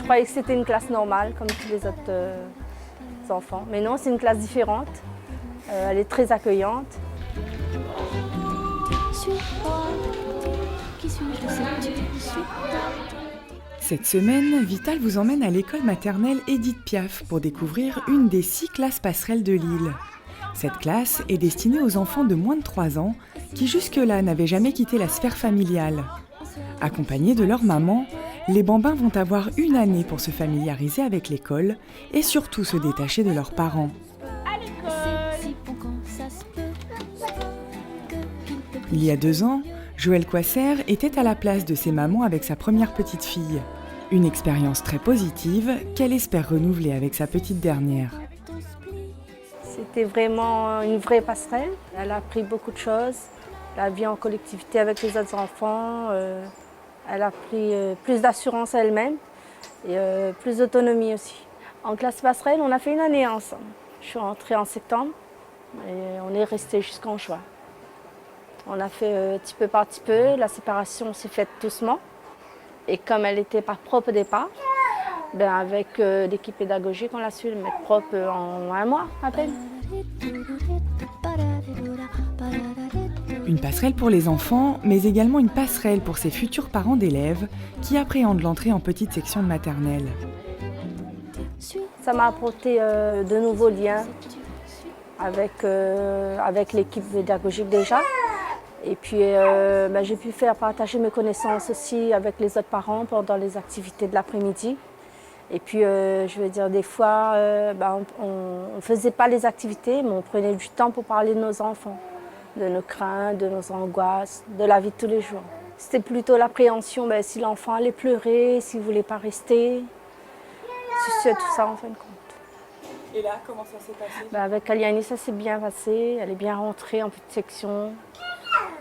croyais que c'était une classe normale, comme tous les autres enfants. Mais non, c'est une classe différente. Elle est très accueillante. Cette semaine, Vital vous emmène à l'école maternelle Édith Piaf pour découvrir une des 6 classes passerelles de Lille. Cette classe est destinée aux enfants de moins de 3 ans qui jusque-là n'avaient jamais quitté la sphère familiale. Accompagnés de leur maman, les bambins vont avoir une année pour se familiariser avec l'école et surtout se détacher de leurs parents. Il y a 2 ans, Joëlle Coisser était à la place de ses mamans avec sa première petite fille. Une expérience très positive qu'elle espère renouveler avec sa petite dernière. C'était vraiment une vraie passerelle. Elle a appris beaucoup de choses. La vie en collectivité avec les autres enfants. Elle a pris plus d'assurance à elle-même et plus d'autonomie aussi. En classe passerelle, on a fait une année ensemble. Je suis rentrée en septembre et on est resté jusqu'en juin. On a fait petit peu par petit peu. La séparation s'est faite doucement. Et comme elle était pas propre au départ, avec l'équipe pédagogique, on l'a su le mettre propre en 1 mois à peine. Une passerelle pour les enfants, mais également une passerelle pour ces futurs parents d'élèves qui appréhendent l'entrée en petite section de maternelle. Ça m'a apporté de nouveaux liens avec l'équipe pédagogique déjà. Et puis j'ai pu faire partager mes connaissances aussi avec les autres parents pendant les activités de l'après-midi. Et puis des fois, on ne faisait pas les activités, mais on prenait du temps pour parler de nos enfants, de nos craintes, de nos angoisses, de la vie de tous les jours. C'était plutôt l'appréhension, si l'enfant allait pleurer, s'il ne voulait pas rester. C'est tout ça en fin de compte. Et là, comment ça s'est passé ? Avec Kaliani, ça s'est bien passé. Elle est bien rentrée en petite section.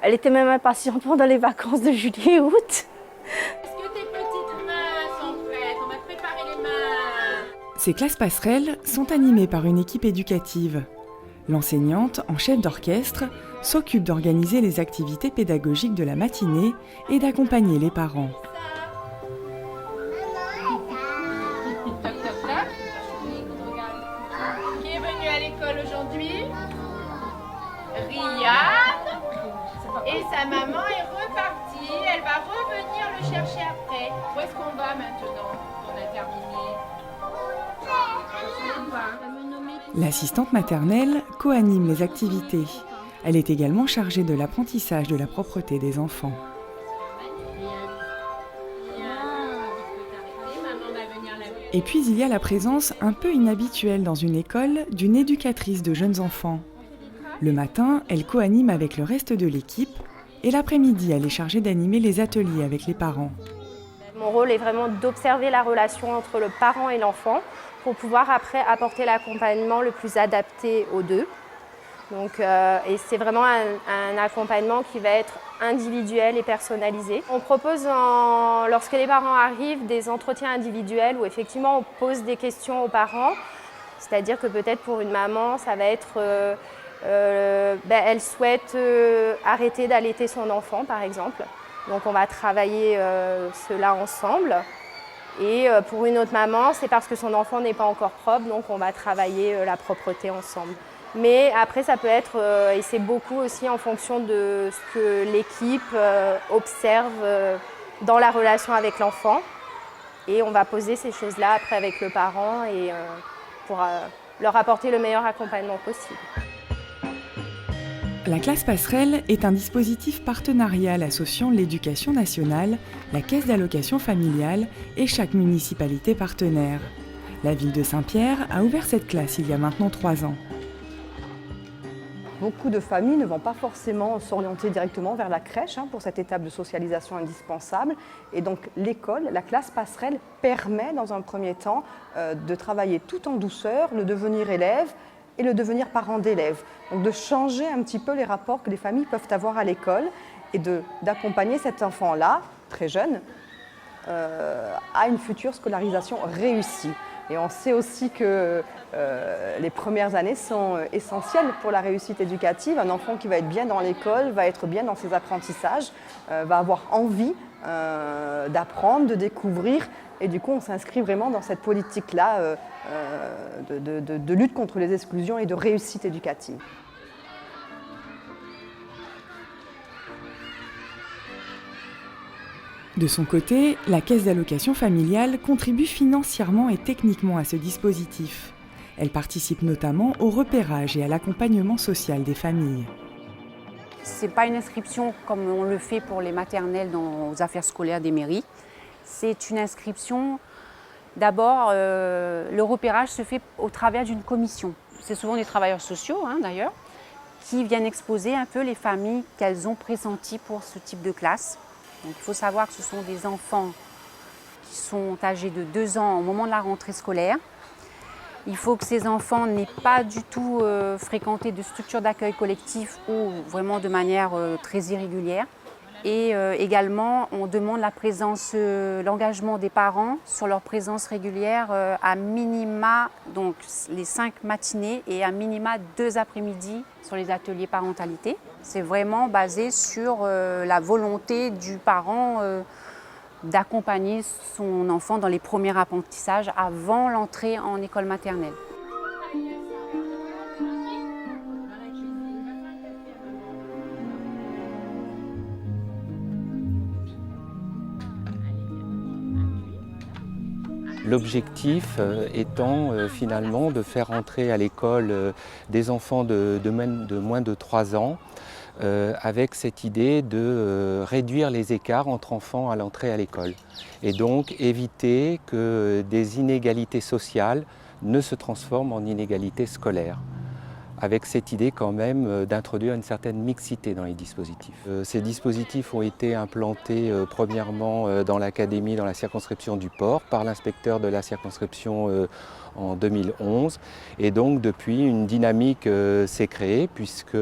Elle était même impatiente pendant les vacances de juillet et août. Est-ce que tes petites mains sont prêtes ? On va te préparer les mains. Ces classes passerelles sont animées par une équipe éducative. L'enseignante, en chef d'orchestre, s'occupe d'organiser les activités pédagogiques de la matinée et d'accompagner les parents. Toc, toc, toc. Qui est venu à l'école aujourd'hui ? Riyad. Et sa maman est repartie. Elle va revenir le chercher après. Où est-ce qu'on va maintenant qu'on a terminé ? L'assistante maternelle co-anime les activités. Elle est également chargée de l'apprentissage de la propreté des enfants. Et puis il y a la présence un peu inhabituelle dans une école d'une éducatrice de jeunes enfants. Le matin, elle co-anime avec le reste de l'équipe et l'après-midi, elle est chargée d'animer les ateliers avec les parents. Mon rôle est vraiment d'observer la relation entre le parent et l'enfant pour pouvoir après apporter l'accompagnement le plus adapté aux deux. Et c'est vraiment un accompagnement qui va être individuel et personnalisé. On propose, lorsque les parents arrivent, des entretiens individuels où effectivement on pose des questions aux parents. C'est-à-dire que peut-être pour une maman, ça va être... elle souhaite arrêter d'allaiter son enfant, par exemple. Donc on va travailler cela ensemble. Et pour une autre maman, c'est parce que son enfant n'est pas encore propre, donc on va travailler la propreté ensemble. Mais après, ça peut être, et c'est beaucoup aussi en fonction de ce que l'équipe observe dans la relation avec l'enfant. Et on va poser ces choses-là après avec le parent et pour leur apporter le meilleur accompagnement possible. La classe passerelle est un dispositif partenarial associant l'Éducation nationale, la Caisse d'allocation familiale et chaque municipalité partenaire. La ville de Saint-Pierre a ouvert cette classe il y a maintenant 3 ans. Beaucoup de familles ne vont pas forcément s'orienter directement vers la crèche pour cette étape de socialisation indispensable. Et donc l'école, la classe passerelle, permet dans un premier temps de travailler tout en douceur le devenir élève et le devenir parent d'élèves. Donc de changer un petit peu les rapports que les familles peuvent avoir à l'école et d'accompagner cet enfant-là, très jeune, à une future scolarisation réussie. Et on sait aussi que les premières années sont essentielles pour la réussite éducative. Un enfant qui va être bien dans l'école, va être bien dans ses apprentissages, va avoir envie d'apprendre, de découvrir Et du coup, on s'inscrit vraiment dans cette politique-là de lutte contre les exclusions et de réussite éducative. De son côté, la Caisse d'allocation familiale contribue financièrement et techniquement à ce dispositif. Elle participe notamment au repérage et à l'accompagnement social des familles. Ce n'est pas une inscription comme on le fait pour les maternelles aux affaires scolaires des mairies. C'est une inscription, d'abord, le repérage se fait au travers d'une commission. C'est souvent des travailleurs sociaux, d'ailleurs, qui viennent exposer un peu les familles qu'elles ont pressenties pour ce type de classe. Donc, il faut savoir que ce sont des enfants qui sont âgés de 2 ans au moment de la rentrée scolaire. Il faut que ces enfants n'aient pas du tout fréquenté de structures d'accueil collectif ou vraiment de manière très irrégulière. Et également, on demande la présence, l'engagement des parents sur leur présence régulière à minima, donc les 5 matinées et à minima 2 après-midi sur les ateliers parentalité. C'est vraiment basé sur la volonté du parent d'accompagner son enfant dans les premiers apprentissages avant l'entrée en école maternelle. L'objectif étant finalement de faire entrer à l'école des enfants de moins de 3 ans avec cette idée de réduire les écarts entre enfants à l'entrée à l'école et donc éviter que des inégalités sociales ne se transforment en inégalités scolaires, avec cette idée quand même d'introduire une certaine mixité dans les dispositifs. Ces dispositifs ont été implantés premièrement dans l'académie, dans la circonscription du Port, par l'inspecteur de la circonscription en 2011. Et donc depuis, une dynamique s'est créée puisque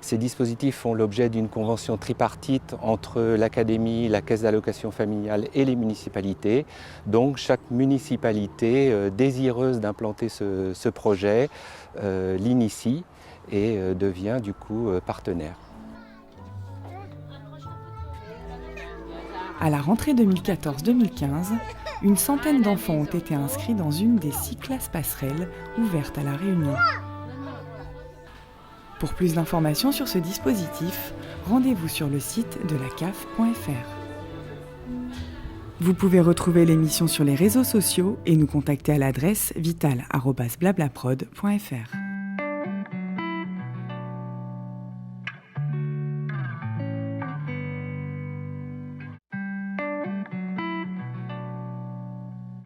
ces dispositifs font l'objet d'une convention tripartite entre l'académie, la caisse d'allocation familiale et les municipalités. Donc chaque municipalité désireuse d'implanter ce projet l'initie et devient du coup partenaire. À la rentrée 2014-2015, une centaine d'enfants ont été inscrits dans une des 6 classes passerelles ouvertes à La Réunion. Pour plus d'informations sur ce dispositif, rendez-vous sur le site de la CAF.fr. Vous pouvez retrouver l'émission sur les réseaux sociaux et nous contacter à l'adresse vital@blablaprod.fr.